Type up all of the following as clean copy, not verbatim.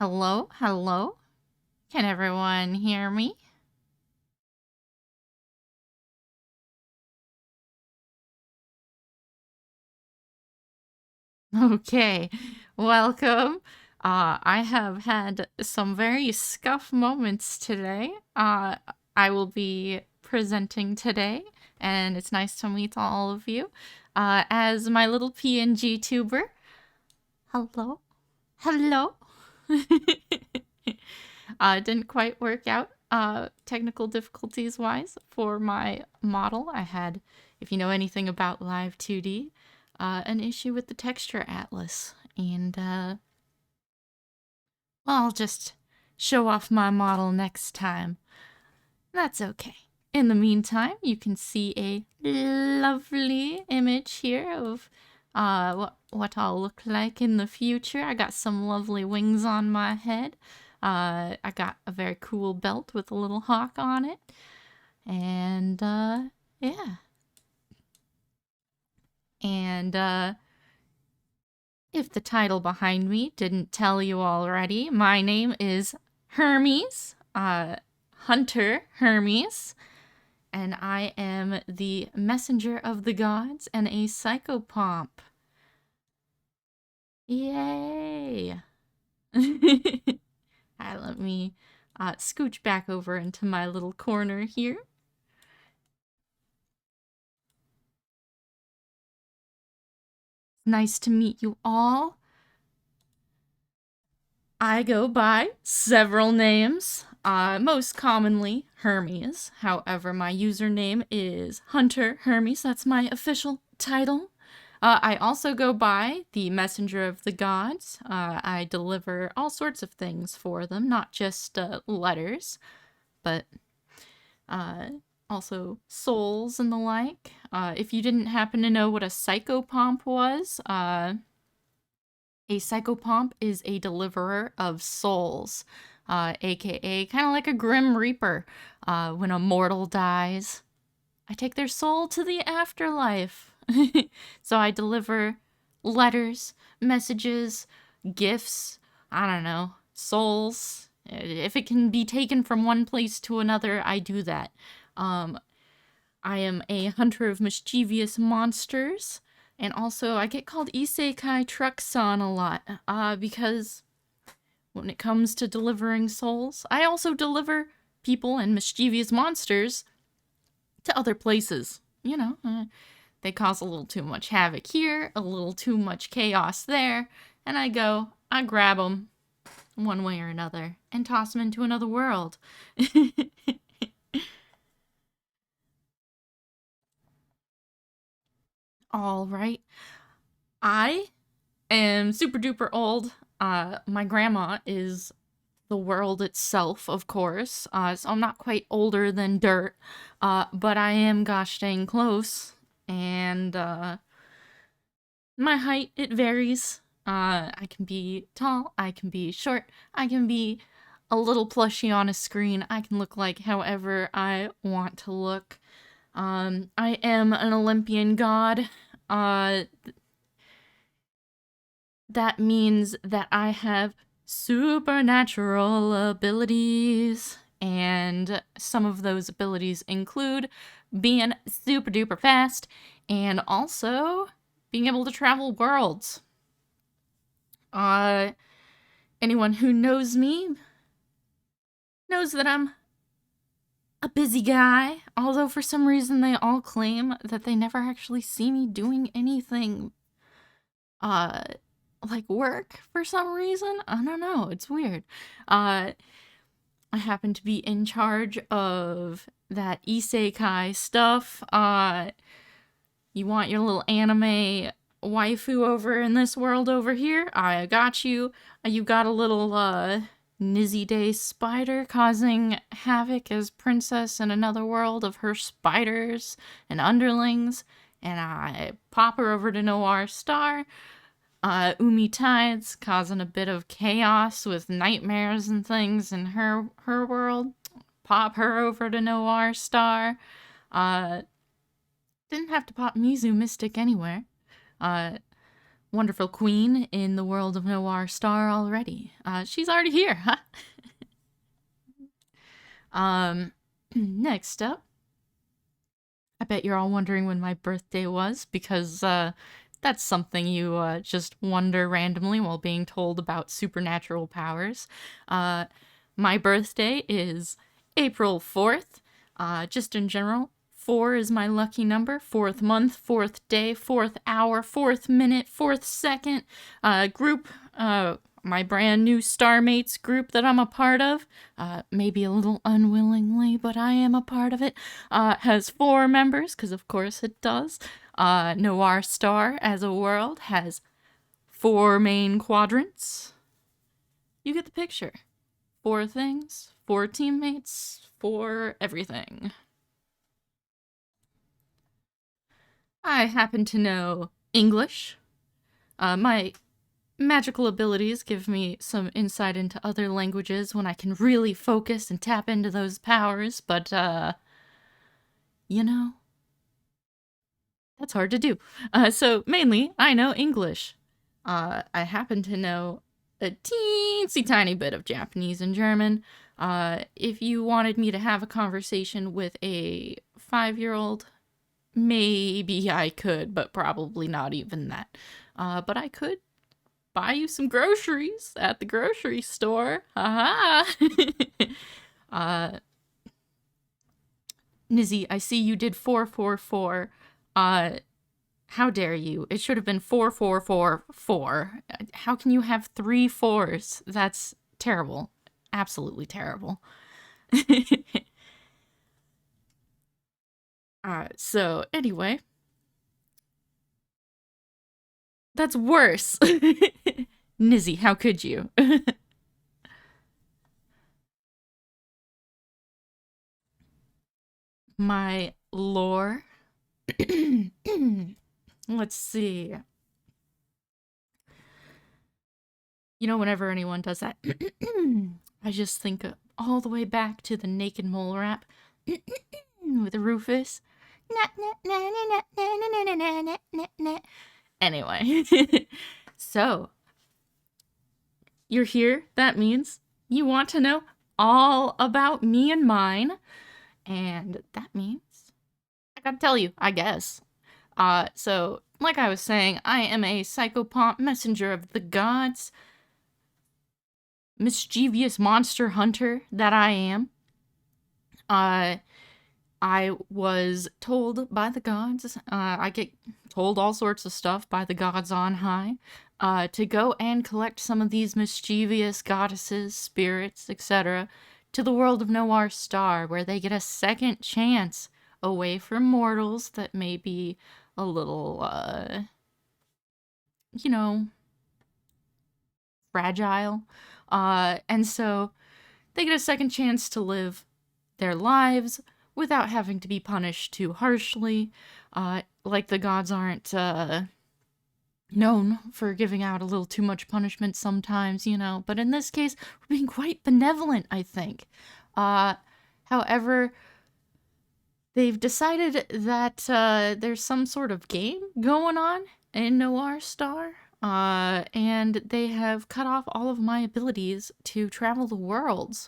Hello? Hello? Can everyone hear me? Okay, welcome. I have had some very scuff moments today. I will be presenting today, and it's nice to meet all of you. As my little PNG tuber. Hello? Hello? It didn't quite work out, technical difficulties wise, for my model. I had, if you know anything about Live 2D, an issue with the texture atlas. And, well, I'll just show off my model next time. That's okay. In the meantime, you can see a lovely image here of what I'll look like in the future. I got some lovely wings on my head. I got a very cool belt with a little hawk on it. And, yeah. And, if the title behind me didn't tell you already, my name is Hermes, Hunter Hermes, and I am the messenger of the gods and a psychopomp. Yay! Alright, let me scooch back over into my little corner here. Nice to meet you all. I go by several names, most commonly Hermes. However, my username is Hunter Hermes. That's my official title. I also go by the Messenger of the Gods. I deliver all sorts of things for them, not just letters, but also souls and the like. If you didn't happen to know what a psychopomp was, a psychopomp is a deliverer of souls, aka kind of like a Grim Reaper. When a mortal dies, I take their soul to the afterlife. So I deliver letters, messages, gifts, I don't know, souls. If it can be taken from one place to another, I do that. I am a hunter of mischievous monsters. And also, I get called Isekai Truck-san a lot, because when it comes to delivering souls, I also deliver people and mischievous monsters to other places. You know, they cause a little too much havoc here, a little too much chaos there, and I grab them one way or another and toss them into another world. All right. I am super duper old. My grandma is the world itself, of course. So I'm not quite older than dirt, but I am gosh dang close. And my height, it varies. I can be tall, I can be short, I can be a little plushy on a screen. I can look like however I want to look. I am an Olympian god. That means that I have supernatural abilities, and some of those abilities include being super duper fast and also being able to travel worlds. Anyone who knows me knows that I'm a busy guy, although for some reason they all claim that they never actually see me doing anything like work for some reason. I don't know, it's weird. I happen to be in charge of that isekai stuff. You want your little anime waifu over in this world over here? I got you. You got a little Nizzy Day spider causing havoc as princess in another world of her spiders and underlings, and I pop her over to Noir Star. Umi Tides causing a bit of chaos with nightmares and things in her world. Pop her over to Noir Star. Didn't have to pop Mizu Mystic anywhere. wonderful queen in the world of Noir Star already. She's already here, huh? Next up, I bet you're all wondering when my birthday was, because that's something you just wonder randomly while being told about supernatural powers. My birthday is April 4th. Just in general, 4 is my lucky number. 4th month, 4th day, 4th hour, 4th minute, 4th second. Group, my brand new Starmates group that I'm a part of, maybe a little unwillingly, but I am a part of it, has 4 members, because of course it does. Noir Star as a world has 4 main quadrants. You get the picture. 4 things, 4 teammates, 4 everything. I happen to know English. My magical abilities give me some insight into other languages when I can really focus and tap into those powers, but, you know, that's hard to do. So mainly, I know English. I happen to know a teensy tiny bit of Japanese and German. If you wanted me to have a conversation with a 5-year-old, maybe I could, but probably not even that. But I could buy you some groceries at the grocery store. Haha! Nizzy, I see you did 444. How dare you? It should have been 4444. How can you have 3 4s? That's terrible. Absolutely terrible. So anyway, that's worse. Nizzy, how could you? My lore. Let's see. You know, whenever anyone does that, I just think all the way back to the Naked Mole rap with Rufus. Anyway, so you're here. That means you want to know all about me and mine, and that means I gotta tell you, I guess. So like I was saying, I am a psychopomp messenger of the gods, mischievous monster hunter that I am. I was told by the gods, I get told all sorts of stuff by the gods on high, to go and collect some of these mischievous goddesses, spirits, etc., to the world of Noir Star, where they get a second chance away from mortals that may be a little, you know, fragile. And so they get a second chance to live their lives without having to be punished too harshly. Like the gods aren't known for giving out a little too much punishment sometimes, you know. But in this case, we're being quite benevolent, I think. However, they've decided that there's some sort of game going on in Noir Star. And they have cut off all of my abilities to travel the worlds.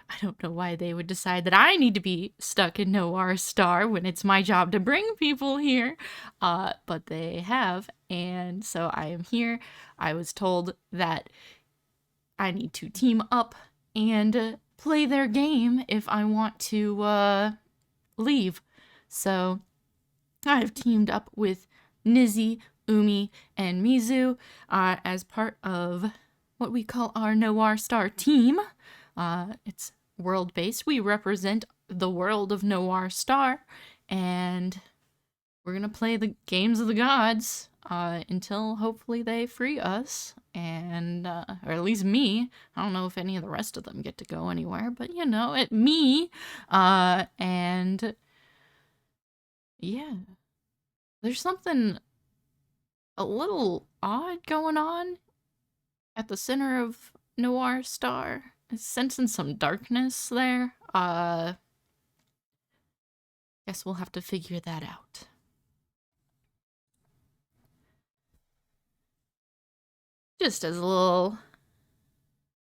I don't know why they would decide that I need to be stuck in Noir Star when it's my job to bring people here. But they have, and so I am here. I was told that I need to team up and play their game if I want to leave. So I've teamed up with Nizzy, Umi, and Mizu as part of what we call our Noir Star team. It's world-based. We represent the world of Noir Star, and we're gonna play the games of the gods until hopefully they free us, and or at least me. I don't know if any of the rest of them get to go anywhere, but you know, me. And yeah, there's something a little odd going on at the center of Noir Star. I'm sensing some darkness there. Guess we'll have to figure that out. Just as a little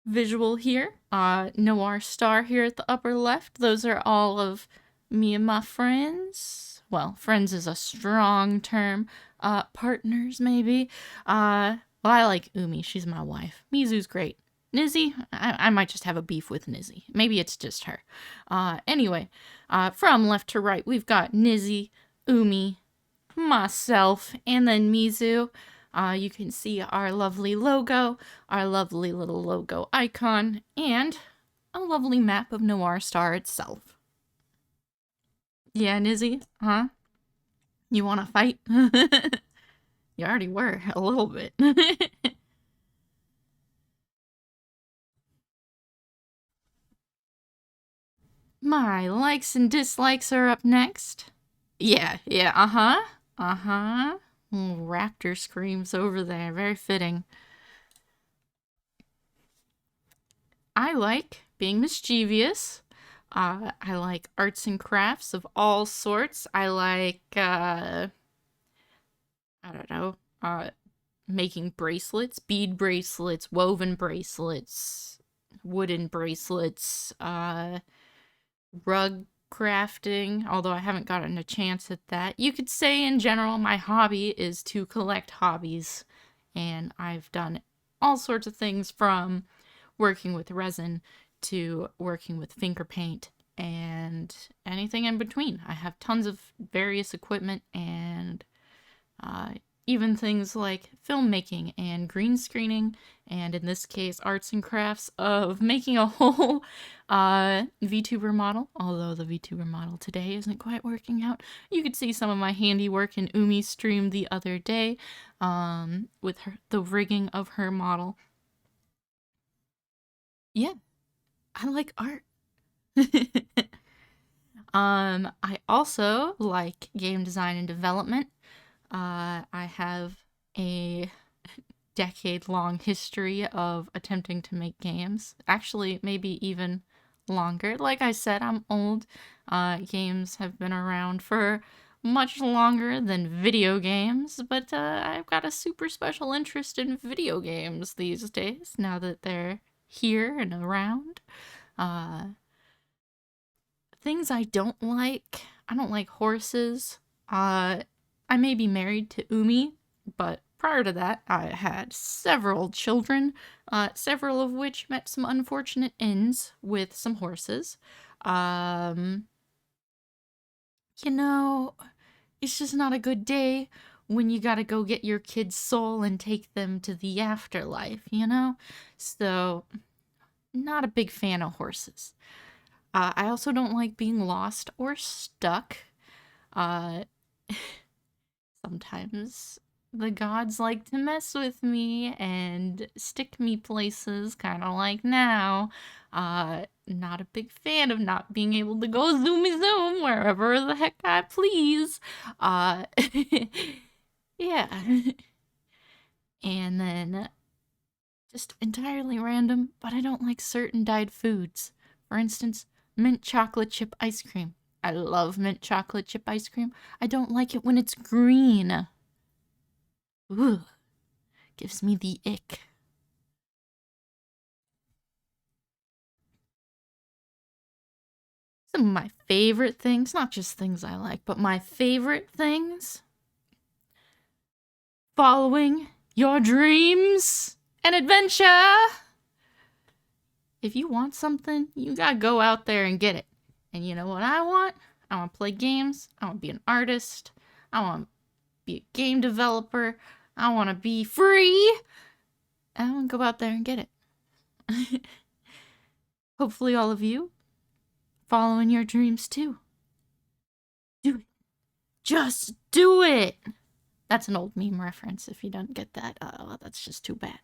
visual here, Noir Star here at the upper left. Those are all of me and my friends. Well, friends is a strong term. Partners, maybe. Well, I like Umi. She's my wife. Mizu's great. Nizzy, I might just have a beef with Nizzy. Maybe it's just her. Anyway, from left to right, we've got Nizzy, Umi, myself, and then Mizu. You can see our lovely logo, our lovely little logo icon, and a lovely map of Noir Star itself. Yeah, Nizzy? Huh? You want to fight? You already were, a little bit. My likes and dislikes are up next. Yeah, uh-huh. Uh-huh. Raptor screams over there, very fitting. I like being mischievous. I like arts and crafts of all sorts. I like, I don't know, making bracelets, bead bracelets, woven bracelets, wooden bracelets, rug crafting, although I haven't gotten a chance at that. You could say in general my hobby is to collect hobbies, and I've done all sorts of things from working with resin to working with finger paint and anything in between. I have tons of various equipment and even things like filmmaking and green screening, and in this case, arts and crafts of making a whole VTuber model, although the VTuber model today isn't quite working out. You could see some of my handiwork in Umi's stream the other day with the rigging of her model. Yeah, I like art. I also like game design and development. I have a decade-long history of attempting to make games. Actually, maybe even longer. Like I said, I'm old. Games have been around for much longer than video games, but I've got a super special interest in video games these days, now that they're here and around. Things I don't like horses. I may be married to Umi, but prior to that, I had several children, several of which met some unfortunate ends with some horses. You know, it's just not a good day when you gotta go get your kid's soul and take them to the afterlife, you know? So, not a big fan of horses. I also don't like being lost or stuck. Sometimes the gods like to mess with me and stick me places, kind of like now. Not a big fan of not being able to go zoomy zoom wherever the heck I please. Yeah. And then, just entirely random, but I don't like certain dyed foods. For instance, mint chocolate chip ice cream. I love mint chocolate chip ice cream. I don't like it when it's green. Ooh, gives me the ick. Some of my favorite things, not just things I like, but my favorite things. Following your dreams and adventure. If you want something, you gotta go out there and get it. And you know what I want? I want to play games. I want to be an artist. I want to be a game developer. I want to be free. And I want to go out there and get it. Hopefully all of you following your dreams too. Do it. Just do it. That's an old meme reference. If you don't get that, that's just too bad.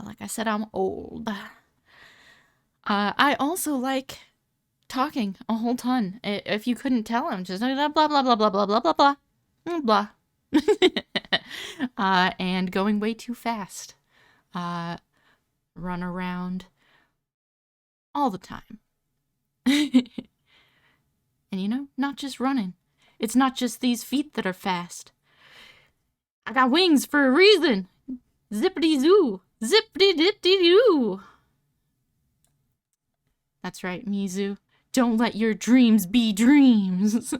Like I said, I'm old. I also like talking a whole ton. If you couldn't tell, I'm just blah blah blah blah blah blah blah blah blah. And going way too fast. Run around all the time. And you know, not just running. It's not just these feet that are fast. I got wings for a reason. Zippity zoo. Zip-de-dip-de-doo! That's right, Mizu. Don't let your dreams be dreams.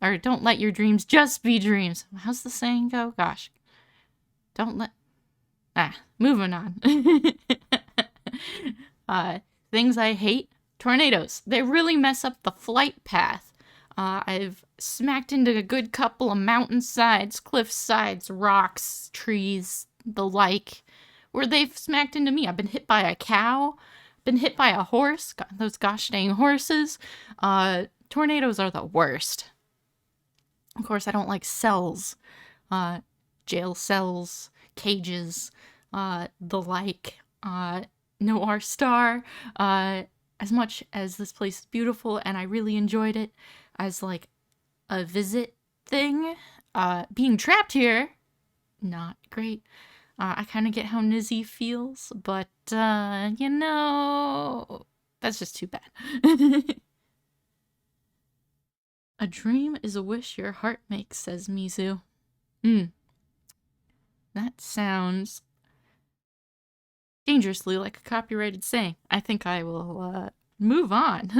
Or don't let your dreams just be dreams. How's the saying go? Gosh. Don't let... moving on. Things I hate. Tornadoes. They really mess up the flight path. I've smacked into a good couple of mountainsides, cliff sides, rocks, trees, the like, where they've smacked into me. I've been hit by a cow, been hit by a horse, those gosh dang horses. Tornadoes are the worst. Of course, I don't like cells, jail cells, cages, the like. Noir Star, as much as this place is beautiful and I really enjoyed it as like a visit thing, being trapped here, not great. I kind of get how Nizzy feels, but, you know, that's just too bad. A dream is a wish your heart makes, says Mizu. That sounds dangerously like a copyrighted saying. I think I will, move on.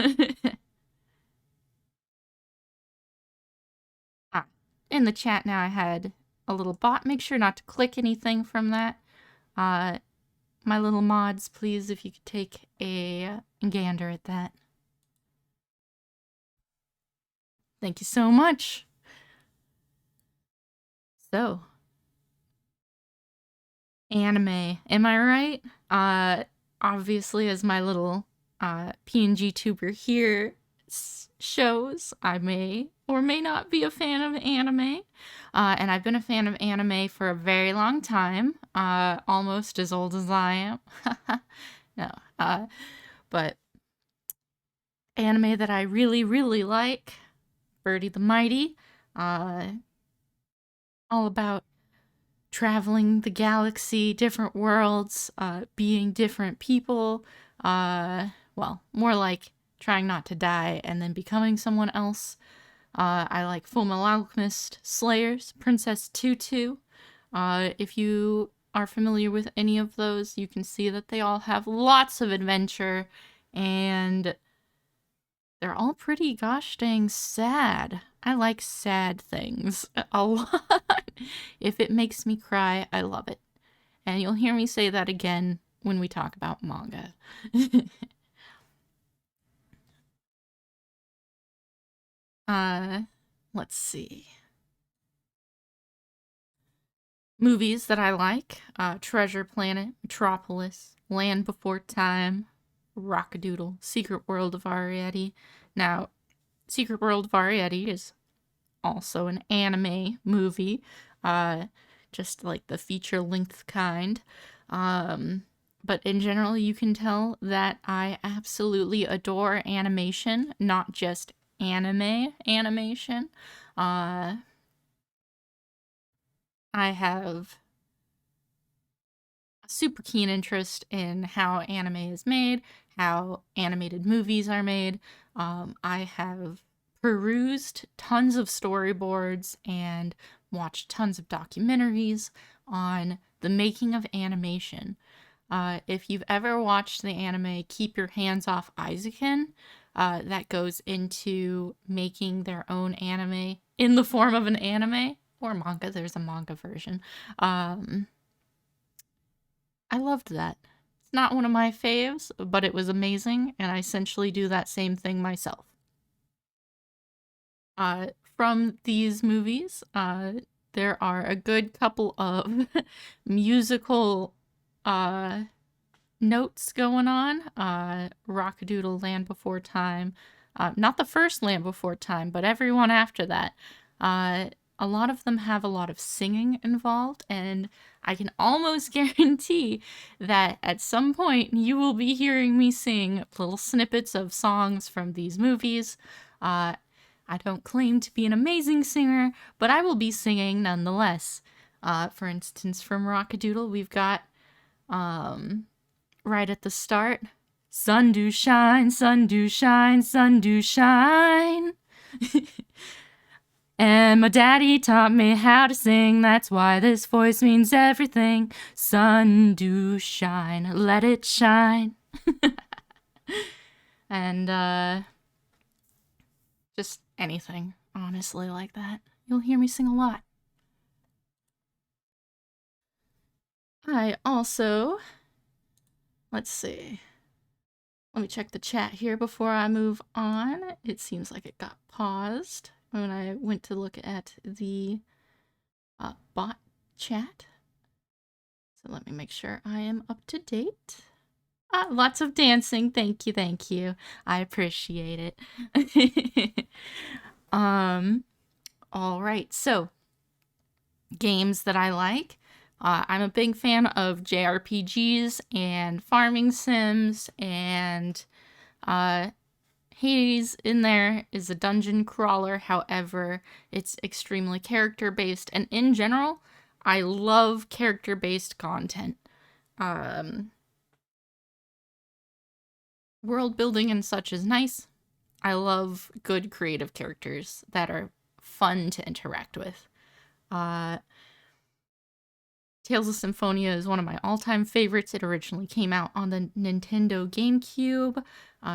In the chat now I had a little bot. Make sure not to click anything from that. My little mods, please, if you could take a gander at that. Thank you so much. So, anime, am I right? Obviously, as my little PNG tuber here shows, I may or may not be a fan of anime. And I've been a fan of anime for a very long time, almost as old as I am. No, but anime that I really, really like, Birdie the Mighty, all about traveling the galaxy, different worlds, being different people, well, more like trying not to die and then becoming someone else. I like Fullmetal Alchemist, Slayers, Princess Tutu. If you are familiar with any of those, you can see that they all have lots of adventure, and they're all pretty gosh dang sad. I like sad things a lot. If it makes me cry, I love it. And you'll hear me say that again when we talk about manga. Let's see. Movies that I like. Treasure Planet, Metropolis, Land Before Time, Rockadoodle, Secret World of Arrietty. Now, Secret World of Arrietty is also an anime movie, just like the feature-length kind. But in general, you can tell that I absolutely adore animation, not just anime animation. I have a super keen interest in how anime is made, how animated movies are made. I have perused tons of storyboards and watched tons of documentaries on the making of animation. If you've ever watched the anime Keep Your Hands Off Isaacin, that goes into making their own anime in the form of an anime or manga. There's a manga version. I loved that. It's not one of my faves, but it was amazing, and I essentially do that same thing myself. From these movies, there are a good couple of musical notes going on. Rockadoodle, Land Before Time. Not the first Land Before Time, but everyone after that. A lot of them have a lot of singing involved, and I can almost guarantee that at some point you will be hearing me sing little snippets of songs from these movies. I don't claim to be an amazing singer, but I will be singing nonetheless. For instance, from Rockadoodle, we've got, right at the start, sun do shine, sun do shine, sun do shine. And my daddy taught me how to sing. That's why this voice means everything. Sun do shine, let it shine. And just anything, honestly, like that. You'll hear me sing a lot. I also, let's see. Let me check the chat here before I move on. It seems like it got paused when I went to look at the bot chat. So let me make sure I am up to date. Lots of dancing. Thank you, thank you. I appreciate it. All right. So, games that I like. I'm a big fan of JRPGs and farming sims, and Hades in there is a dungeon crawler. However, it's extremely character-based, and in general, I love character-based content. World building and such is nice. I love good creative characters that are fun to interact with. Tales of Symphonia is one of my all-time favorites. It originally came out on the Nintendo GameCube.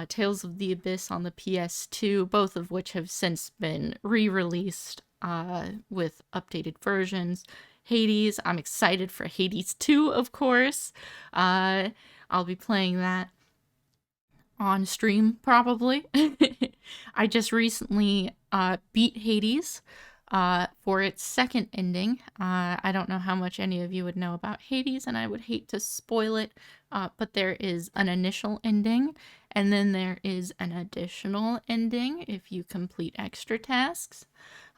Tales of the Abyss on the PS2, both of which have since been re-released with updated versions. Hades, I'm excited for Hades 2, of course. I'll be playing that on stream, probably. I just recently beat Hades for its second ending. I don't know how much any of you would know about Hades, and I would hate to spoil it, but there is an initial ending, and then there is an additional ending if you complete extra tasks.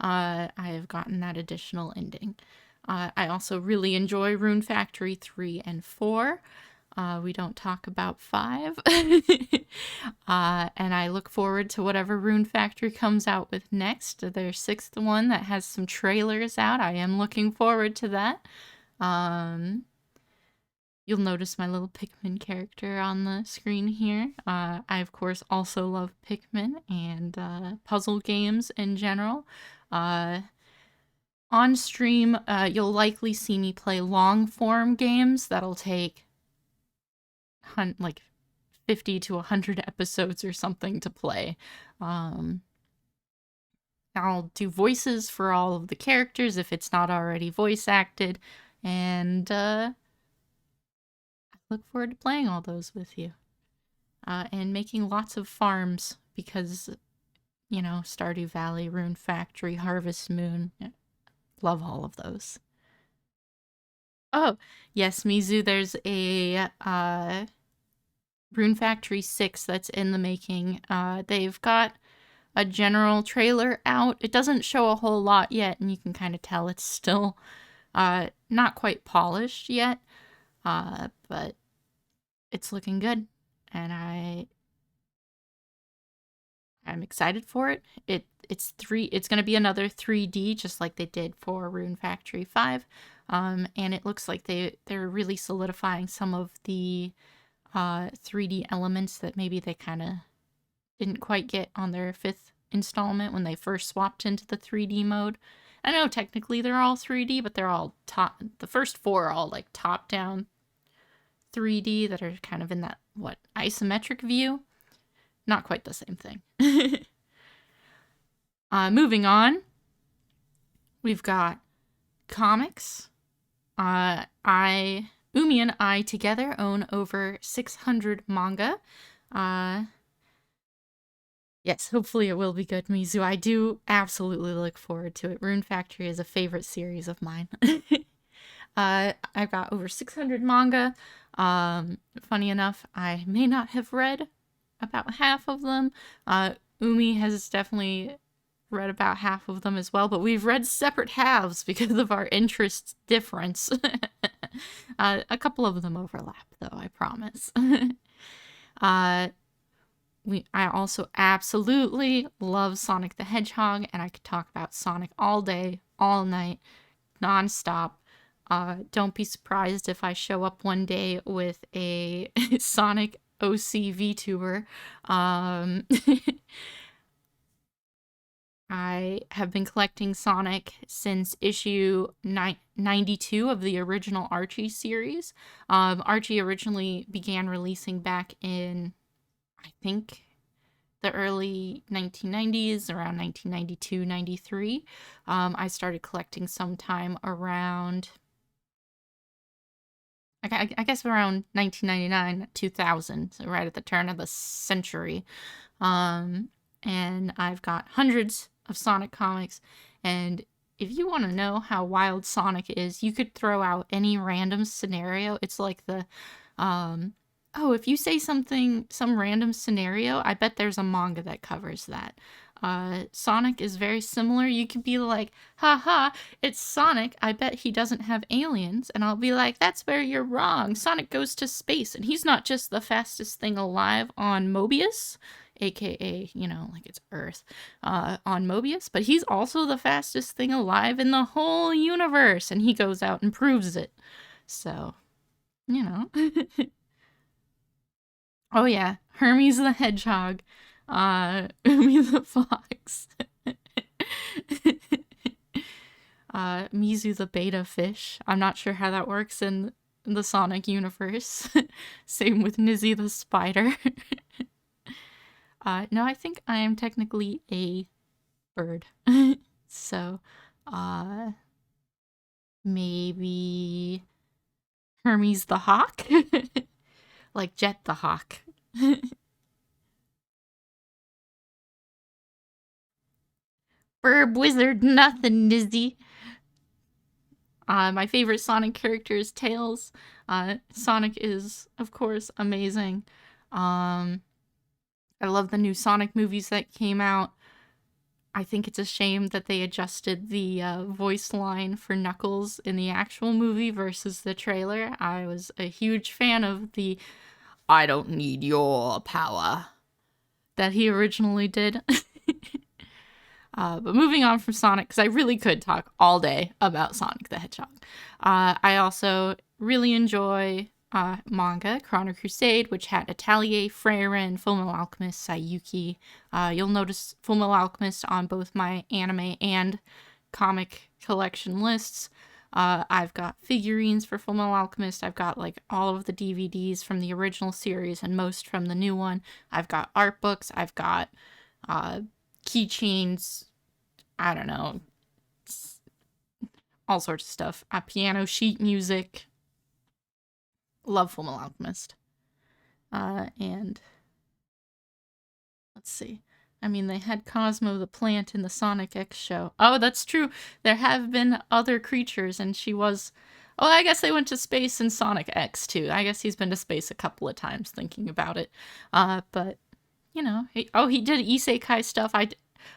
I have gotten that additional ending. I also really enjoy Rune Factory 3 and 4. We don't talk about 5. And I look forward to whatever Rune Factory comes out with next. Their 6th one that has some trailers out. I am looking forward to that. You'll notice my little Pikmin character on the screen here. I, of course, also love Pikmin and puzzle games in general. On stream, you'll likely see me play long-form games that'll take like 50 to 100 episodes or something to play. I'll do voices for all of the characters if it's not already voice acted, and I look forward to playing all those with you. And making lots of farms because, you know, Stardew Valley, Rune Factory, Harvest Moon, love all of those. Oh, yes, Mizu, there's a Rune Factory 6 that's in the making. They've got a general trailer out. It doesn't show a whole lot yet, and you can kind of tell it's still not quite polished yet, but it's looking good, and I'm excited for it. It's going to be another 3D, just like they did for Rune Factory 5, and it looks like they're really solidifying some of the 3D elements that maybe they kind of didn't quite get on their 5th installment when they first swapped into the 3D mode. I know technically they're all 3D, but they're all the first 4 are all like top-down 3D that are kind of in that, isometric view? Not quite the same thing. Moving on, we've got comics. Umi and I together own over 600 manga. Yes, hopefully it will be good, Mizu. I do absolutely look forward to it. Rune Factory is a favorite series of mine. I've got over 600 manga. Funny enough, I may not have read about half of them. Umi has definitely read about half of them as well, but we've read separate halves because of our interest difference. A couple of them overlap, though, I promise. I also absolutely love Sonic the Hedgehog, and I could talk about Sonic all day, all night, non-stop. Don't be surprised if I show up one day with a Sonic OC VTuber. I have been collecting Sonic since issue 92 of the original Archie series. Archie originally began releasing back in, I think, the early 1990s, around 1992, 93. I started collecting sometime around, I guess around 1999, 2000, so right at the turn of the century. And I've got hundreds of Sonic comics, and if you want to know how wild Sonic is, you could throw out any random scenario. It's like the, oh, if you say something, some random scenario, I bet there's a manga that covers that. Sonic is very similar. You could be like, haha, it's Sonic. I bet he doesn't have aliens. And I'll be like, that's where you're wrong. Sonic goes to space, and he's not just the fastest thing alive on Mobius, aka, you know, like it's Earth, on Mobius, but he's also the fastest thing alive in the whole universe, and he goes out and proves it. So, you know. Oh yeah, Hermes the Hedgehog, Umi the Fox, Mizu the Beta Fish. I'm not sure how that works in the Sonic universe. Same with Nizzy the Spider. No, I think I am technically a bird. So, maybe Hermes the Hawk? Like Jet the Hawk. Burb Wizard, nothing, Nizzy. My favorite Sonic character is Tails. Sonic is, of course, amazing. I love the new Sonic movies that came out. I think it's a shame that they adjusted the voice line for Knuckles in the actual movie versus the trailer. I was a huge fan of the "I don't need your power" that he originally did. But moving on from Sonic, because I really could talk all day about Sonic the Hedgehog. I also really enjoy manga, Chrono Crusade, which had Atelier, Freyren, Fullmetal Alchemist, Sayuki. You'll notice Fullmetal Alchemist on both my anime and comic collection lists. I've got figurines for Fullmetal Alchemist. I've got like all of the DVDs from the original series and most from the new one. I've got art books. I've got keychains. I don't know, all sorts of stuff. Piano sheet music. Love Fullmetal Alchemist. And let's see. I mean, they had Cosmo the plant in the Sonic X show. Oh, that's true. There have been other creatures, and she was... Oh, I guess they went to space in Sonic X, too. I guess he's been to space a couple of times, thinking about it. But, you know... he did isekai stuff.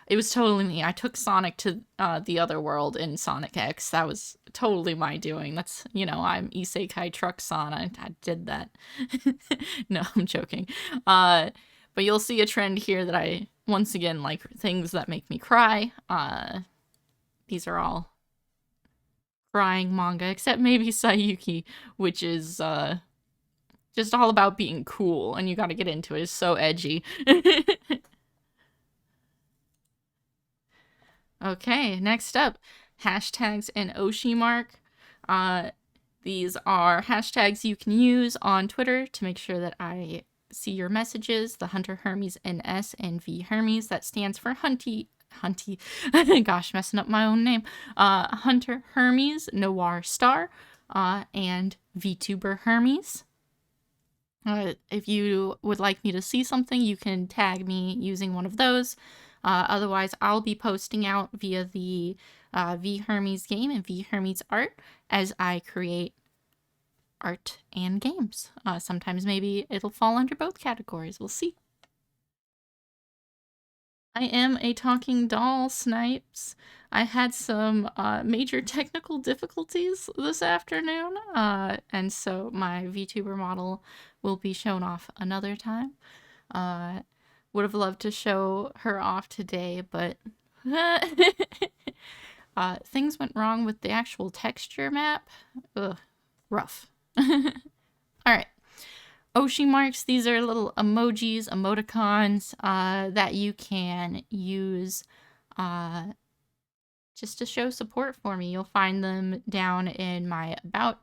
It was totally me. I took Sonic to the other world in Sonic X. That was totally my doing. That's, you know, I'm Isekai Truck-san. I did that. No, I'm joking. But you'll see a trend here that I, once again, like things that make me cry. These are all crying manga, except maybe Sayuki, which is just all about being cool, and you gotta get into it. It's so edgy. Okay, next up, hashtags and Oshimark. These are hashtags you can use on Twitter to make sure that I see your messages. The Hunter Hermes NS and V Hermes, that stands for Hunty, gosh, messing up my own name. Hunter Hermes, Noir Star, and VTuber Hermes. If you would like me to see something, you can tag me using one of those. Otherwise, I'll be posting out via the V Hermes game and V Hermes art as I create art and games. Sometimes maybe it'll fall under both categories. We'll see. I am a talking doll, Snipes. I had some major technical difficulties this afternoon, and so my VTuber model will be shown off another time. Would have loved to show her off today, but things went wrong with the actual texture map. Ugh, rough. Alright. Oshimarks, these are little emojis, emoticons, that you can use just to show support for me. You'll find them down in my About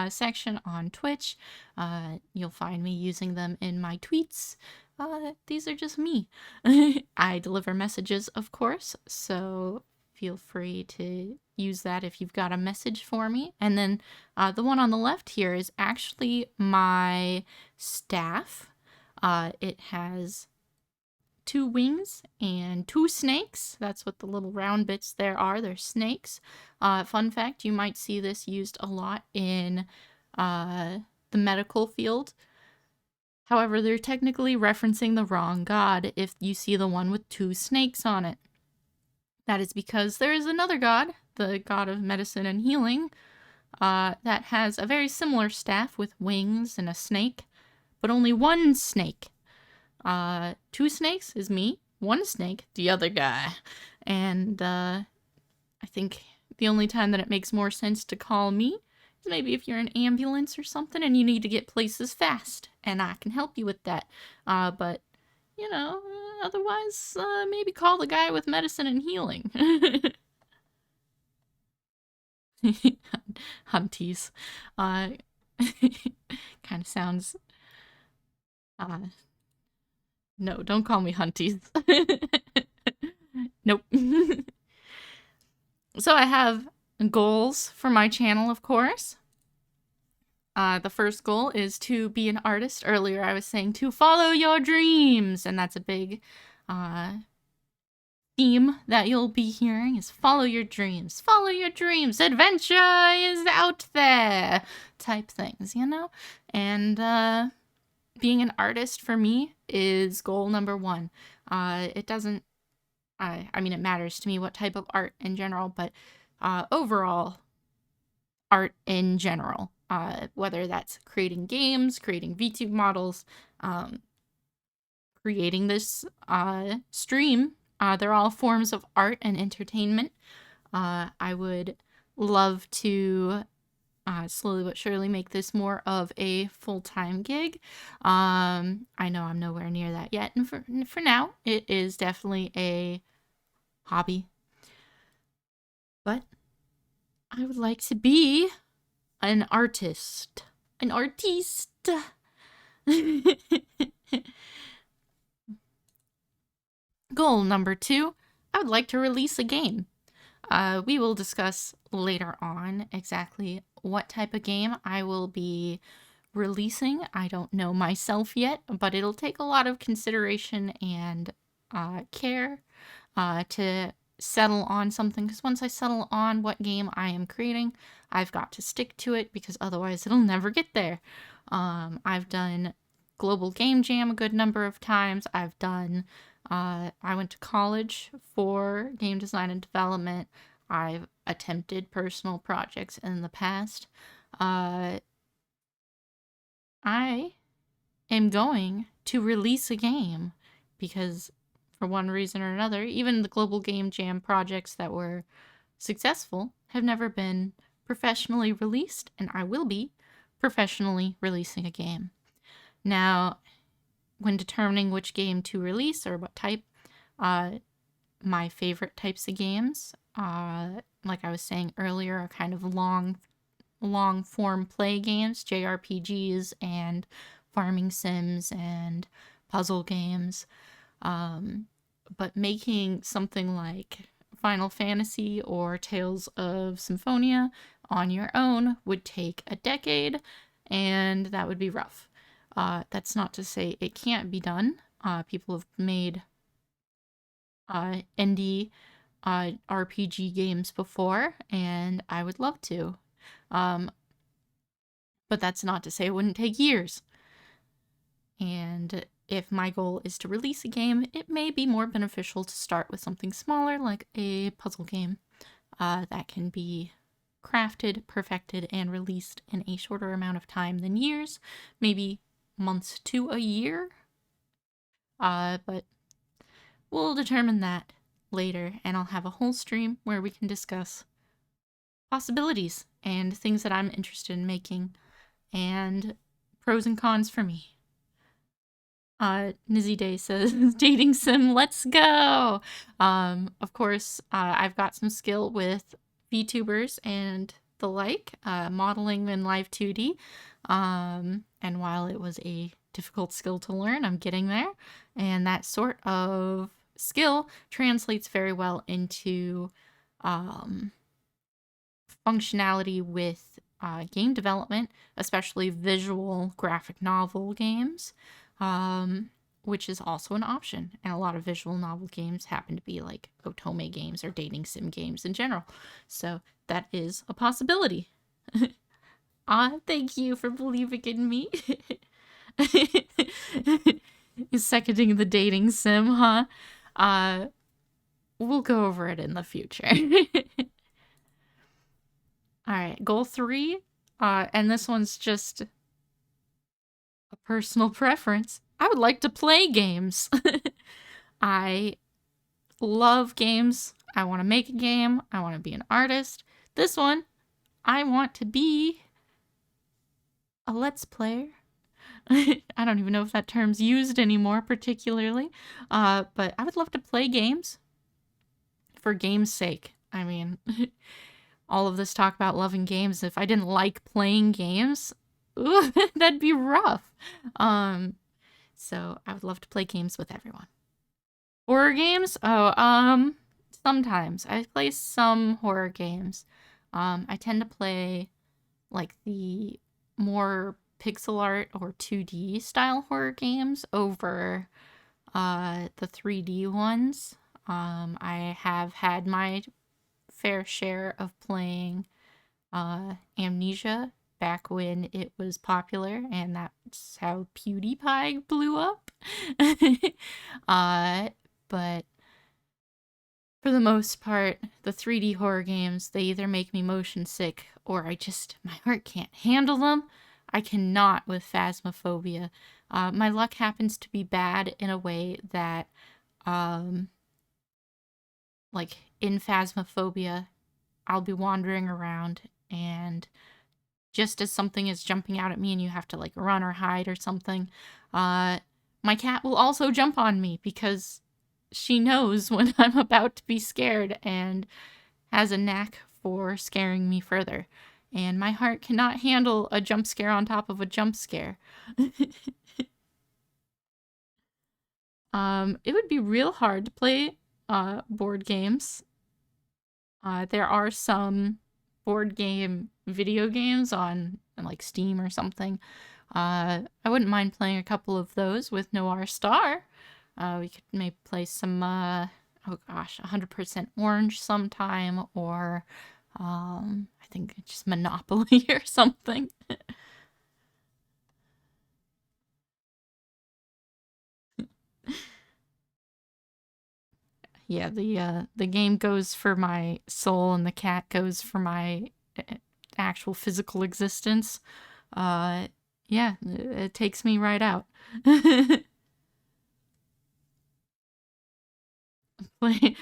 section on Twitch. You'll find me using them in my tweets. These are just me. I deliver messages, of course, so feel free to use that if you've got a message for me. And then the one on the left here is actually my staff. It has 2 wings and 2 snakes. That's what the little round bits there are. They're snakes. Fun fact, you might see this used a lot in the medical field. However, they're technically referencing the wrong god if you see the one with 2 snakes on it. That is because there is another god, the god of medicine and healing, that has a very similar staff with wings and a snake, but only 1 snake. 2 snakes is me, 1 snake, the other guy. And I think the only time that it makes more sense to call me is maybe if you're an ambulance or something and you need to get places fast, and I can help you with that. But, you know, otherwise, maybe call the guy with medicine and healing. Hunties. Kind of sounds... no, don't call me Hunties. Nope. So I have goals for my channel, of course. The first goal is to be an artist. Earlier I was saying to follow your dreams, and that's a big theme that you'll be hearing is follow your dreams. Follow your dreams. Adventure is out there type things, you know? And being an artist for me is goal number 1. It doesn't, I mean, it matters to me what type of art in general, but overall art in general, whether that's creating games, creating VTube models, creating this stream, they're all forms of art and entertainment. I would love to slowly but surely make this more of a full-time gig. I know I'm nowhere near that yet, and for now, it is definitely a hobby. But I would like to be an artist. An artiste. Goal number 2, I would like to release a game. We will discuss later on exactly what type of game I will be releasing. I don't know myself yet, but it'll take a lot of consideration and care to settle on something, because once I settle on what game I am creating, I've got to stick to it, because otherwise it'll never get there. I've done Global Game Jam a good number of times. I've done I went to college for game design and development. I've attempted personal projects in the past. I am going to release a game because for one reason or another, even the Global Game Jam projects that were successful have never been professionally released, and I will be professionally releasing a game. Now, when determining which game to release or what type, my favorite types of games, like I was saying earlier, are kind of long form play games, JRPGs and farming sims and puzzle games. But making something like Final Fantasy or Tales of Symphonia on your own would take a decade, and that would be rough. That's not to say it can't be done. People have made indie RPG games before, and I would love to. But that's not to say it wouldn't take years. And if my goal is to release a game, it may be more beneficial to start with something smaller, like a puzzle game, that can be crafted, perfected, and released in a shorter amount of time than years, maybe months to a year. But we'll determine that later, and I'll have a whole stream where we can discuss possibilities and things that I'm interested in making, and pros and cons for me. Nizzy Day says, dating sim, let's go! Of course, I've got some skill with VTubers and the like, modeling in live 2D. And while it was a difficult skill to learn, I'm getting there. And that sort of skill translates very well into functionality with game development, especially visual graphic novel games, which is also an option. And a lot of visual novel games happen to be like otome games or dating sim games in general. So that is a possibility. Thank you for believing in me. Seconding the dating sim, huh? We'll go over it in the future. All right, goal 3, and this one's just a personal preference. I would like to play games. I love games. I want to make a game. I want to be an artist. This one, I want to be a let's player. I don't even know if that term's used anymore particularly, but I would love to play games for game's sake. I mean, all of this talk about loving games, if I didn't like playing games, ooh, that'd be rough. So I would love to play games with everyone. Horror games? Oh, sometimes. I play some horror games. I tend to play like the more pixel art or 2D style horror games over the 3D ones. I have had my fair share of playing Amnesia back when it was popular, and that's how PewDiePie blew up. But for the most part, the 3D horror games, they either make me motion sick or my heart can't handle them. I cannot with Phasmophobia. My luck happens to be bad in a way that, like in Phasmophobia, I'll be wandering around, and just as something is jumping out at me and you have to like run or hide or something, my cat will also jump on me because she knows when I'm about to be scared and has a knack for scaring me further. And my heart cannot handle a jump scare on top of a jump scare. It would be real hard to play board games. There are some board game video games on like Steam or something. I wouldn't mind playing a couple of those with Noir Star. We could maybe play some, 100% Orange sometime, or I think just Monopoly or something. Yeah, the game goes for my soul and the cat goes for my actual physical existence. Yeah, it takes me right out.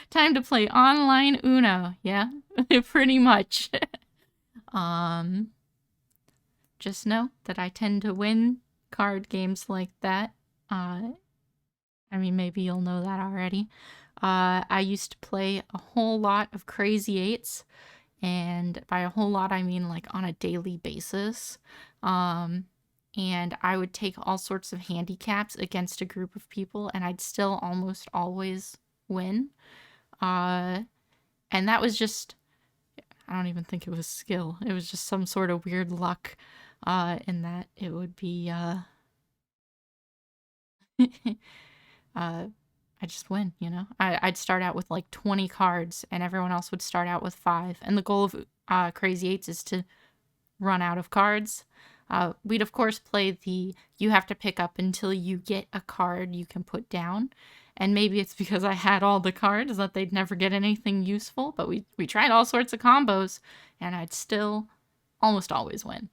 Time to play online Uno. Yeah, pretty much. Just know that I tend to win card games like that. I mean, maybe you'll know that already. I used to play a whole lot of Crazy Eights, and by a whole lot, I mean like on a daily basis. And I would take all sorts of handicaps against a group of people, and I'd still almost always win. And that was just, I don't even think it was skill. It was just some sort of weird luck, in that it would be, I just win, you know? I'd start out with like 20 cards, and everyone else would start out with 5. And the goal of Crazy Eights is to run out of cards. We'd of course play the you have to pick up until you get a card you can put down. And maybe it's because I had all the cards that they'd never get anything useful, but we tried all sorts of combos, and I'd still almost always win.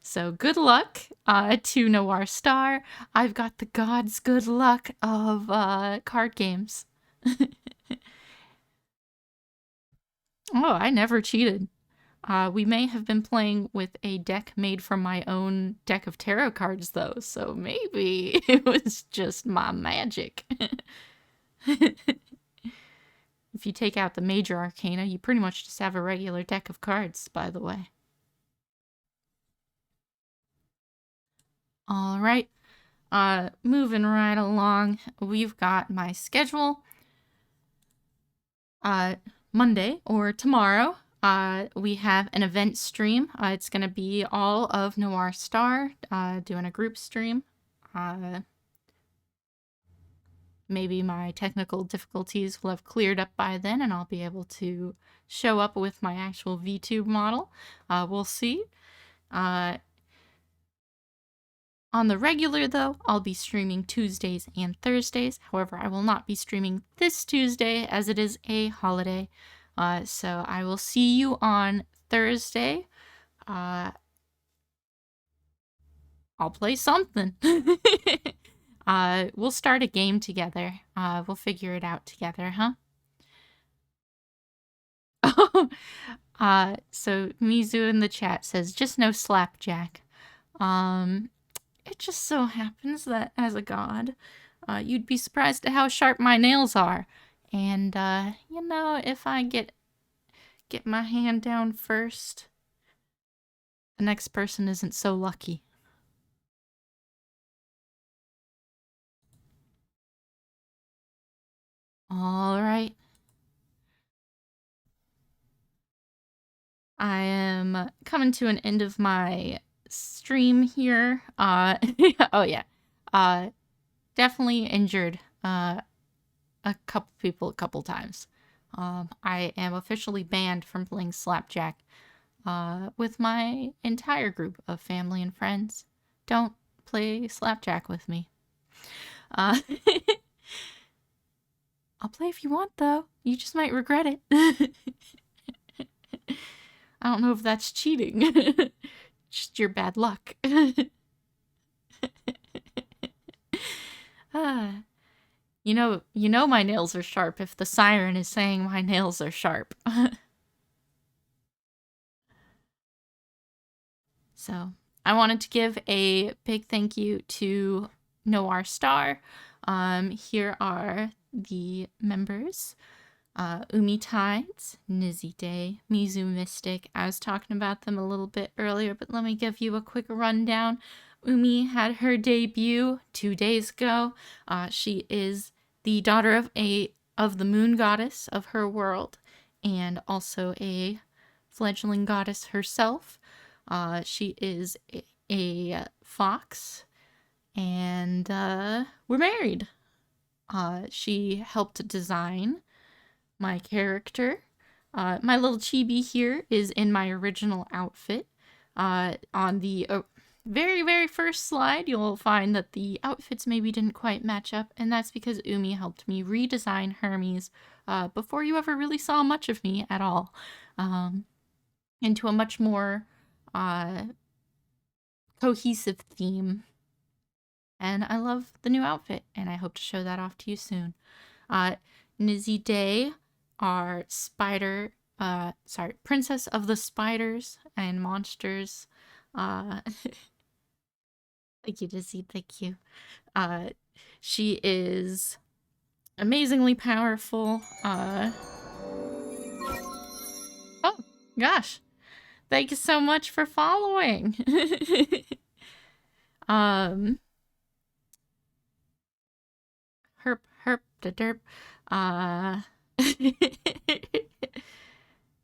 So good luck to Noir Star. I've got the god's good luck of card games. Oh, I never cheated. We may have been playing with a deck made from my own deck of tarot cards, though, so maybe it was just my magic. If you take out the major arcana, you pretty much just have a regular deck of cards, by the way. All right. Moving right along, we've got my schedule. Monday or tomorrow, we have an event stream. It's going to be all of Noir Star doing a group stream. Maybe my technical difficulties will have cleared up by then and I'll be able to show up with my actual VTube model. We'll see. On the regular, though, I'll be streaming Tuesdays and Thursdays. However, I will not be streaming this Tuesday as it is a holiday. So I will see you on Thursday. I'll play something. We'll start a game together. We'll figure it out together, huh? So Mizu in the chat says, just no slapjack. It just so happens that as a god, you'd be surprised at how sharp my nails are. And, you know, if I get my hand down first, the next person isn't so lucky. All right. I am coming to an end of my stream here. Oh yeah. Definitely injured a couple people a couple times. I am officially banned from playing Slapjack with my entire group of family and friends. Don't play Slapjack with me. I'll play if you want, though. You just might regret it. I don't know if that's cheating. Just your bad luck. You know my nails are sharp if the siren is saying my nails are sharp. So, I wanted to give a big thank you to Noir Star. Here are the members. Umi Tides, Nizzy Day, Mizu Mystic. I was talking about them a little bit earlier, but let me give you a quick rundown. Umi had her debut 2 days ago. She is the daughter of the moon goddess of her world, and also a fledgling goddess herself. She is a fox, and we're married. She helped design my character. My little chibi here is in my original outfit. On the very, very first slide, you'll find that the outfits maybe didn't quite match up, and that's because Umi helped me redesign Hermes before you ever really saw much of me at all, into a much more cohesive theme. And I love the new outfit, and I hope to show that off to you soon. Nizzy Day, our princess of the spiders and monsters. Thank you, Nizzy, thank you. She is amazingly powerful. Oh, gosh. Thank you so much for following. Herp da derp.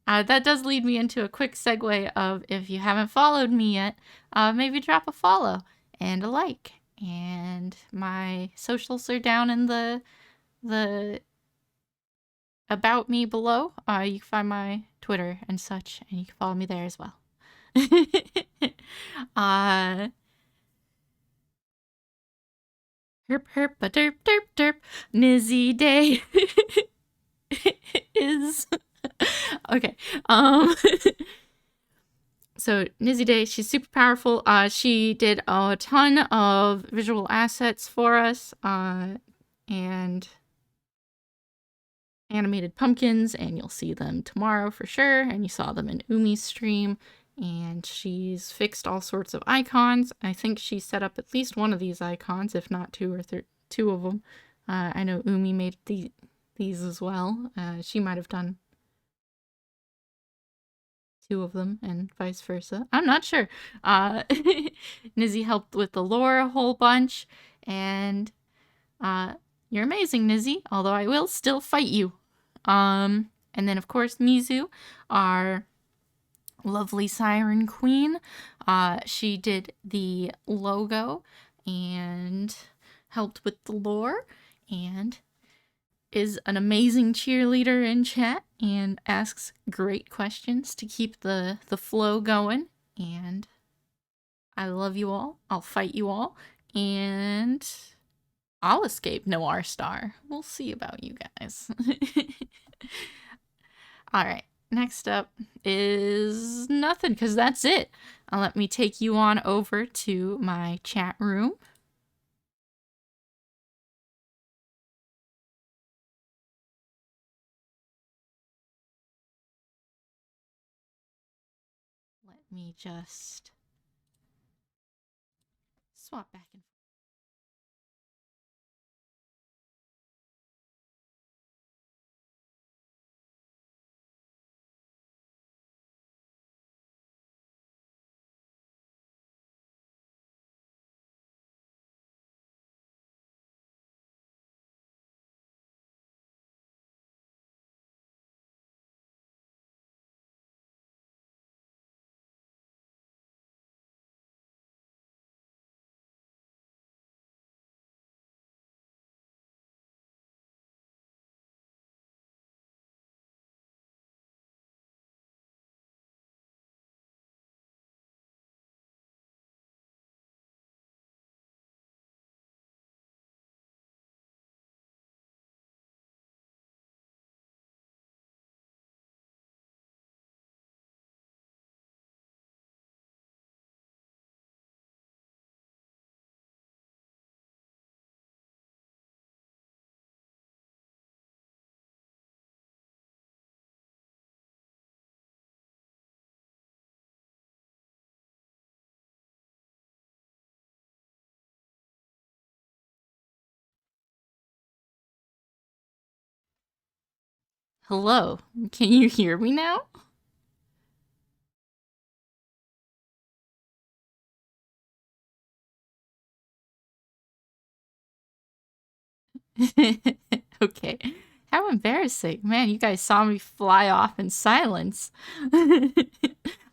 That does lead me into a quick segue of, if you haven't followed me yet, maybe drop a follow and a like. And my socials are down in the about me below. You can find my Twitter and such, and you can follow me there as well. Herp a derp derp derp. Nizzy Day is okay. So Nizzy Day, she's super powerful. She did a ton of visual assets for us, and animated pumpkins, and you'll see them tomorrow for sure. And you saw them in Umi's stream, and she's fixed all sorts of icons. I think she set up at least one of these icons, if not two of them. I know Umi made these as well. She might have done two of them and vice versa. I'm not sure. Nizzy helped with the lore a whole bunch, and you're amazing, Nizzy, although I will still fight you. And then of course Mizu, our lovely siren queen. She did the logo and helped with the lore and is an amazing cheerleader in chat and asks great questions to keep the flow going. And I love you all. I'll fight you all. And I'll escape Noir Star. We'll see about you guys. Alright, next up is nothing, because that's it. Let me take you on over to my chat room. Let me just swap back and forth. Hello, can you hear me now? Okay. How embarrassing. Man, you guys saw me fly off in silence. I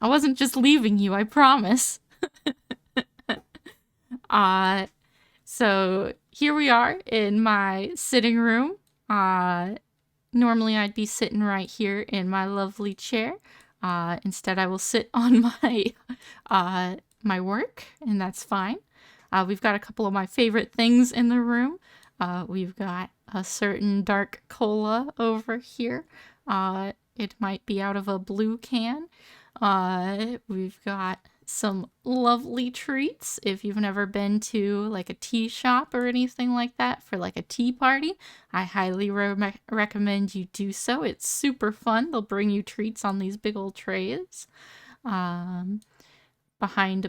wasn't just leaving you, I promise. So here we are in my sitting room. Normally I'd be sitting right here in my lovely chair. Instead I will sit on my work, and that's fine. We've got a couple of my favorite things in the room. We've got a certain dark cola over here. It might be out of a blue can. We've got some lovely treats. If you've never been to like a tea shop or anything like that for like a tea party, I highly recommend you do so. It's super fun. They'll bring you treats on these big old trays. Behind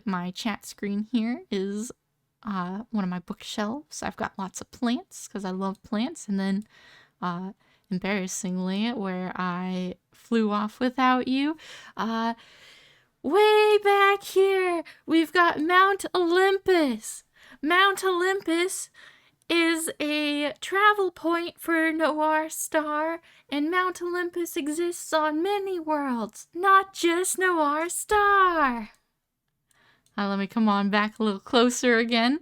my chat screen here is one of my bookshelves. I've got lots of plants because I love plants. And then embarrassingly, where I flew off without you, way back here, we've got Mount Olympus. Mount Olympus is a travel point for Noir Star, and Mount Olympus exists on many worlds, not just Noir Star. Let me come on back a little closer again.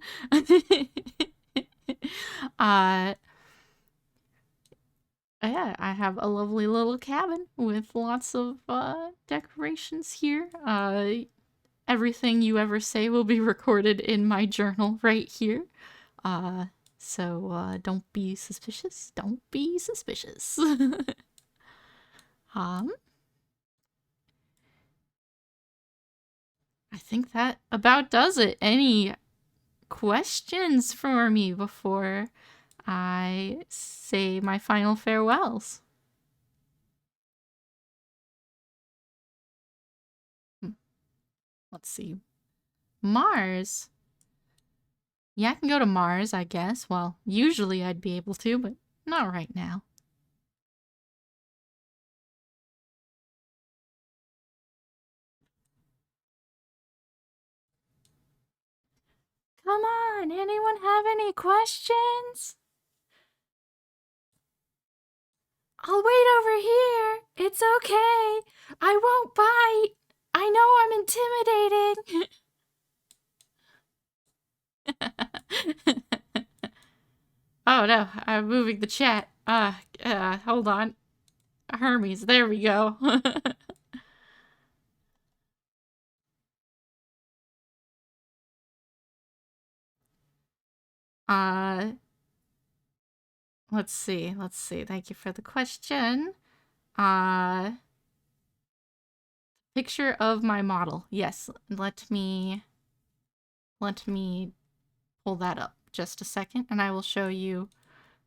Yeah, I have a lovely little cabin with lots of decorations here. Everything you ever say will be recorded in my journal right here. So don't be suspicious. Don't be suspicious. I think that about does it. Any questions for me before I say my final farewells? Let's see. Mars. Yeah, I can go to Mars, I guess. Well, usually I'd be able to, but not right now. Come on, anyone have any questions? I'll wait over here. It's okay. I won't bite. I know I'm intimidating. Oh no, I'm moving the chat. Hold on. Hermes, there we go. uh, let's see. Thank you for the question. Picture of my model. Yes, let me pull that up just a second, and I will show you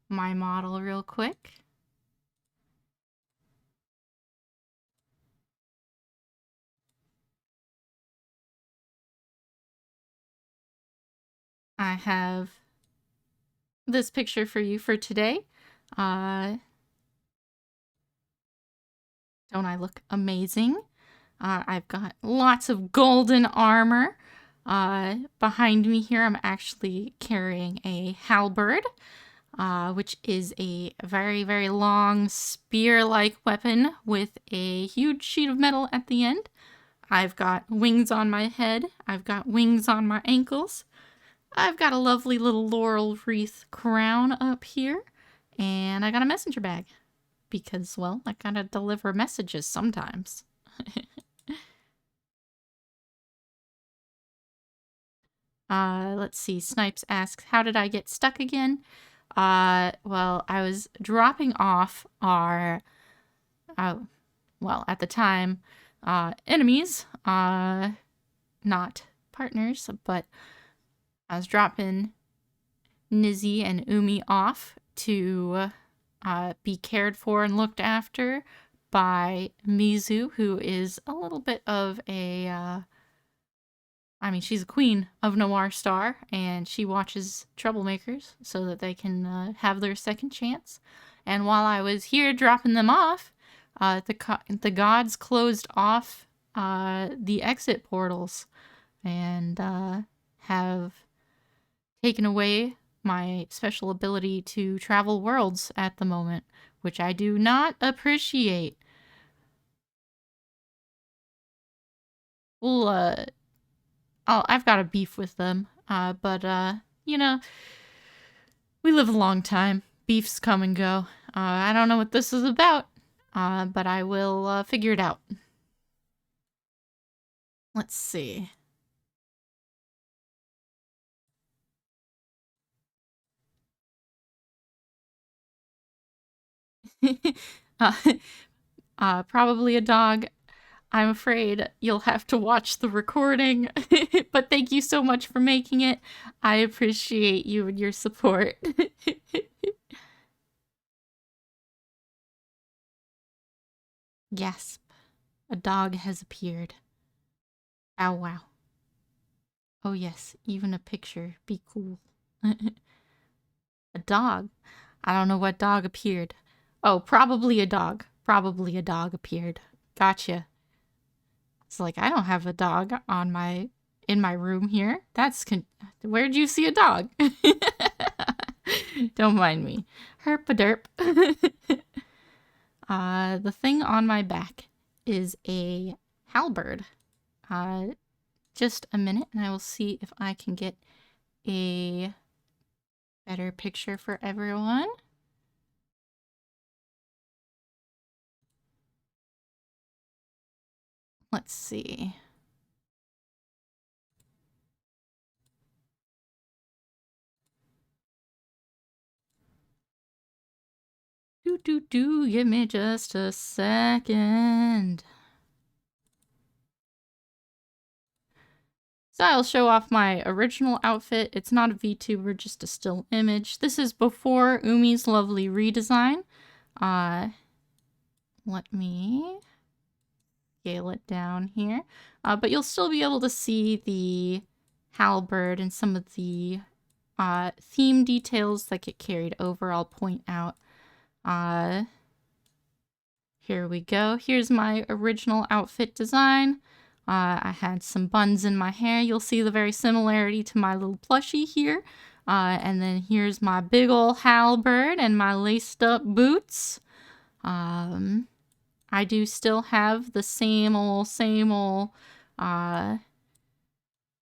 my model real quick. I have this picture for you for today. Don't I look amazing? I've got lots of golden armor. Behind me here, I'm actually carrying a halberd, which is a very, very long spear-like weapon with a huge sheet of metal at the end. I've got wings on my head. I've got wings on my ankles. I've got a lovely little laurel wreath crown up here. And I got a messenger bag. Because, well, I gotta deliver messages sometimes. Let's see. Snipes asks, how did I get stuck again? Well, I was dropping off our, well, at the time, enemies, not partners, but I was dropping Nizzy and Umi off to be cared for and looked after by Mizu, who is a little bit of a, I mean, she's a queen of Noir Star, and she watches troublemakers so that they can have their second chance. And while I was here dropping them off, the gods closed off the exit portals and have taken away my special ability to travel worlds at the moment, which I do not appreciate. Well, I've got a beef with them, but you know, we live a long time. Beefs come and go. I don't know what this is about, but I will figure it out. Let's see. Probably a dog. I'm afraid you'll have to watch the recording, but thank you so much for making it. I appreciate you and your support. Gasp. A dog has appeared. Ow wow. Oh yes, even a picture. Be cool. A dog? I don't know what dog appeared. Oh, probably a dog. Probably a dog appeared. Gotcha. It's like, I don't have a dog in my room here. Where'd you see a dog? Don't mind me. Herp-a-derp. The thing on my back is a halberd. Just a minute and I will see if I can get a better picture for everyone. Let's see. Give me just a second. So I'll show off my original outfit. It's not a VTuber, just a still image. This is before Umi's lovely redesign. Let me scale it down here. But you'll still be able to see the halberd and some of the theme details that get carried over. I'll point out. Here we go. Here's my original outfit design. I had some buns in my hair. You'll see the very similarity to my little plushie here. And then here's my big ol' halberd and my laced up boots. I do still have the same ol'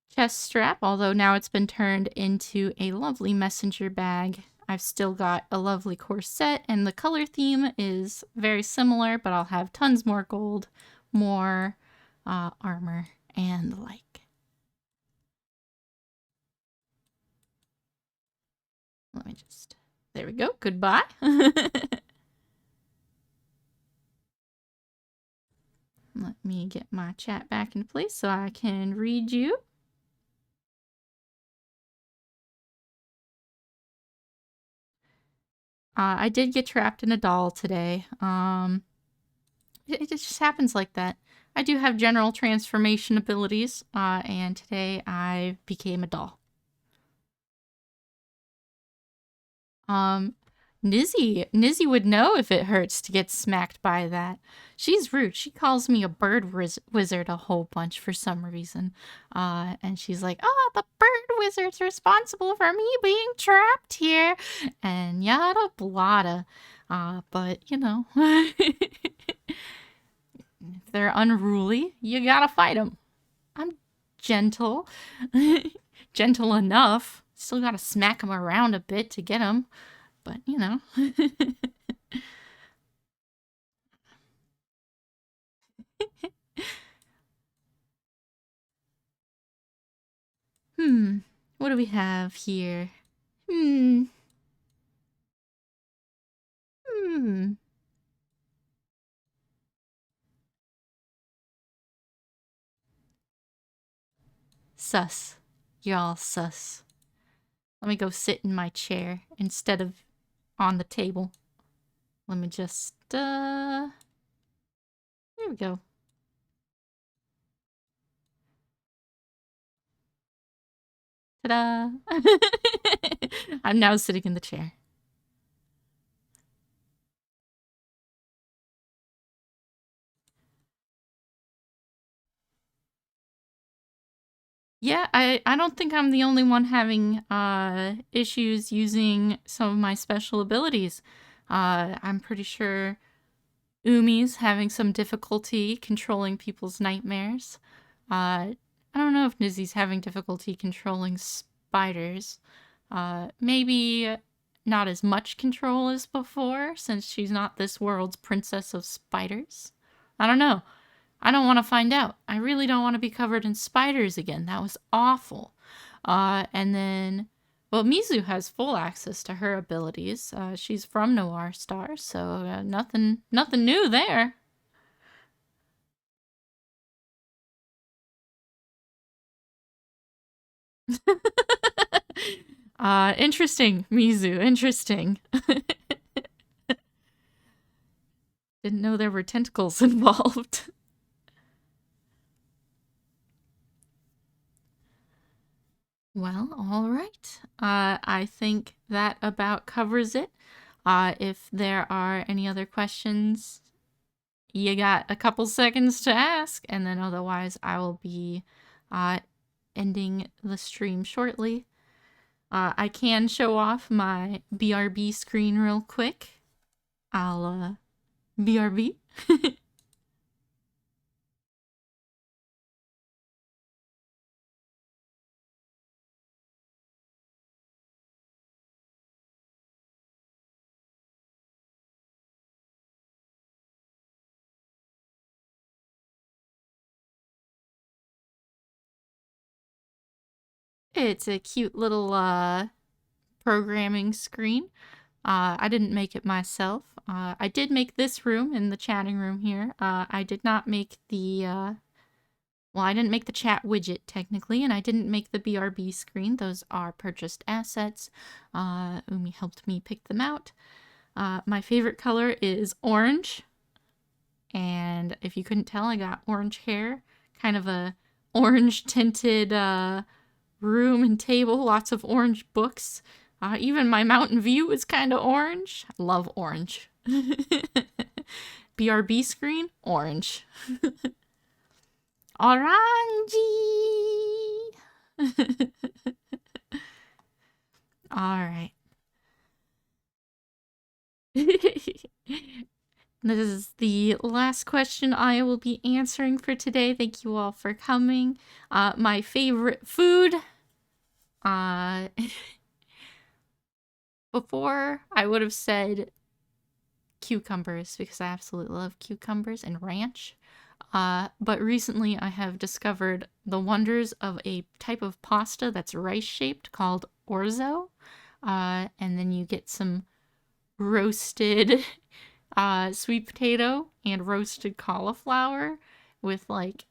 chest strap, although now it's been turned into a lovely messenger bag. I've still got a lovely corset, and the color theme is very similar, but I'll have tons more gold, more armor, and the like. Let me just... There we go. Goodbye. Let me get my chat back in place so I can read you. I did get trapped in a doll today. It just happens like that. I do have general transformation abilities, and today I became a doll. Nizzy would know if it hurts to get smacked by that. She's rude. She calls me a bird wizard a whole bunch for some reason. And she's like, oh, the bird wizard's responsible for me being trapped here. And yada blada. But, you know, if they're unruly, you gotta fight them. I'm gentle. Gentle enough. Still gotta smack them around a bit to get them. But, you know. What do we have here? Sus. You're all sus. Let me go sit in my chair instead of on the table. Let me just, there we go. Ta-da! I'm now sitting in the chair. Yeah, I don't think I'm the only one having issues using some of my special abilities. I'm pretty sure Umi's having some difficulty controlling people's nightmares. I don't know if Nizzy's having difficulty controlling spiders. Maybe not as much control as before, since she's not this world's princess of spiders. I don't know. I don't want to find out. I really don't want to be covered in spiders again. That was awful. And then, well, Mizu has full access to her abilities. She's from Noir Star, so nothing new there. Interesting, Mizu. Interesting. Didn't know there were tentacles involved. Well, all right. I think that about covers it. If there are any other questions, you got a couple seconds to ask, and then otherwise I will be ending the stream shortly. I can show off my BRB screen real quick. I'll BRB. It's a cute little programming screen. I didn't make it myself. I did make this room in the chatting room here. I did not make the, well, I didn't make the chat widget technically, and I didn't make the BRB screen. Those are purchased assets. Umi helped me pick them out. My favorite color is orange, And if you couldn't tell, I got orange hair, kind of a orange tinted room and table, lots of orange books. Even my mountain view is kind of orange. I love orange. BRB screen, orange. Orangey. All right. This is the last question I will be answering for today. Thank you all for coming. My favorite food. Before, I would have said cucumbers because I absolutely love cucumbers and ranch. But recently I have discovered the wonders of a type of pasta that's rice-shaped called orzo. And then you get some roasted sweet potato and roasted cauliflower with like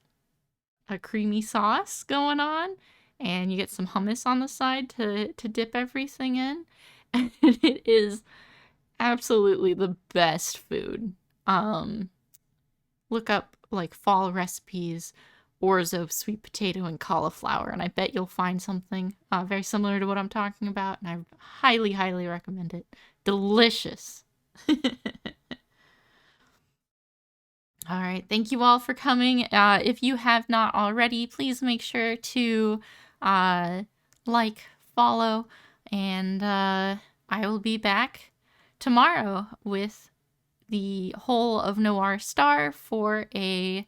a creamy sauce going on. And you get some hummus on the side to dip everything in. And it is absolutely the best food. Look up like fall recipes, orzo, sweet potato, and cauliflower, and I bet you'll find something very similar to what I'm talking about, and I highly, highly recommend it. Delicious. All right, thank you all for coming. If you have not already, please make sure to like, follow, and I will be back tomorrow with the whole of Noir Star for a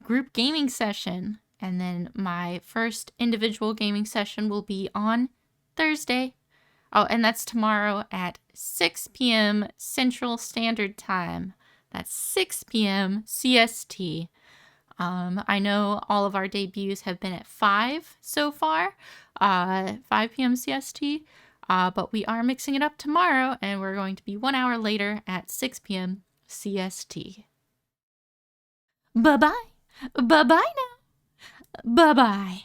group gaming session. And then my first individual gaming session will be on Thursday. Oh, and that's tomorrow at 6 p.m. Central Standard Time. That's 6 p.m. CST. I know all of our debuts have been at 5 so far, 5 p.m. CST, but we are mixing it up tomorrow, and we're going to be 1 hour later at 6 p.m. CST. Bye-bye. Bye-bye now. Bye-bye.